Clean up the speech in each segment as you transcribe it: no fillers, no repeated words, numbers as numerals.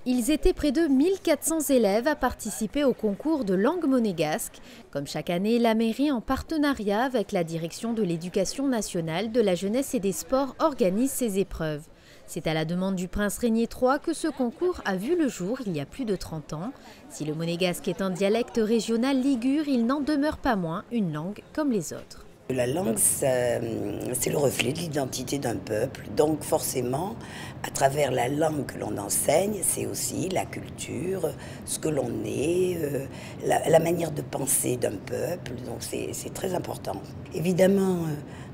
Ils étaient près de 1400 élèves à participer au concours de langue monégasque. Comme chaque année, la mairie, en partenariat avec la direction de l'éducation nationale, de la jeunesse et des sports, organise ces épreuves. C'est à la demande du prince Régnier III que ce concours a vu le jour il y a plus de 30 ans. Si le monégasque est un dialecte régional ligure, il n'en demeure pas moins une langue comme les autres. La langue, c'est le reflet de l'identité d'un peuple. Donc forcément, à travers la langue que l'on enseigne, c'est aussi la culture, ce que l'on est, la manière de penser d'un peuple. Donc c'est très important. Évidemment,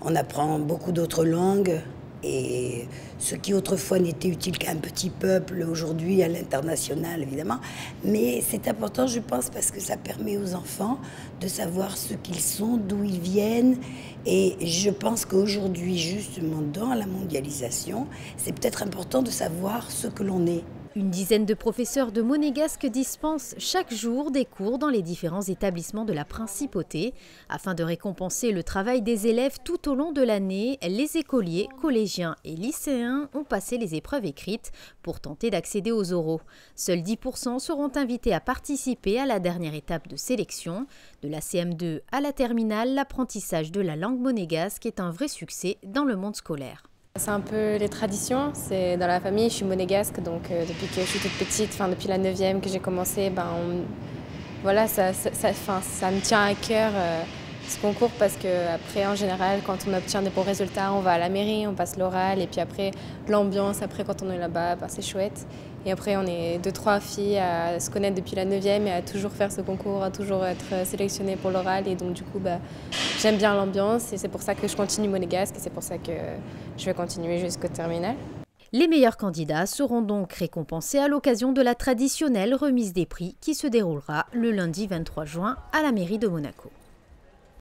on apprend beaucoup d'autres langues. Et ce qui autrefois n'était utile qu'à un petit peuple, aujourd'hui à l'international évidemment. Mais c'est important, je pense, parce que ça permet aux enfants de savoir ce qu'ils sont, d'où ils viennent. Et je pense qu'aujourd'hui, justement, dans la mondialisation, c'est peut-être important de savoir ce que l'on est. Une dizaine de professeurs de monégasque dispensent chaque jour des cours dans les différents établissements de la principauté. Afin de récompenser le travail des élèves tout au long de l'année, les écoliers, collégiens et lycéens ont passé les épreuves écrites pour tenter d'accéder aux oraux. Seuls 10% seront invités à participer à la dernière étape de sélection. De la CM2 à la terminale, l'apprentissage de la langue monégasque est un vrai succès dans le monde scolaire. C'est un peu les traditions, c'est dans la famille, je suis monégasque, donc depuis que je suis toute petite, depuis la 9e que j'ai commencé, voilà, ça me tient à cœur ce concours parce qu'après, en général, quand on obtient des bons résultats, on va à la mairie, on passe l'oral et puis après, l'ambiance, après quand on est là-bas, c'est chouette. Et après, on est 2-3 filles à se connaître depuis la 9e et à toujours faire ce concours, à toujours être sélectionnées pour l'oral et donc du coup, j'aime bien l'ambiance et c'est pour ça que je continue monégasque et c'est pour ça que je vais continuer jusqu'au terminal. Les meilleurs candidats seront donc récompensés à l'occasion de la traditionnelle remise des prix qui se déroulera le lundi 23 juin à la mairie de Monaco.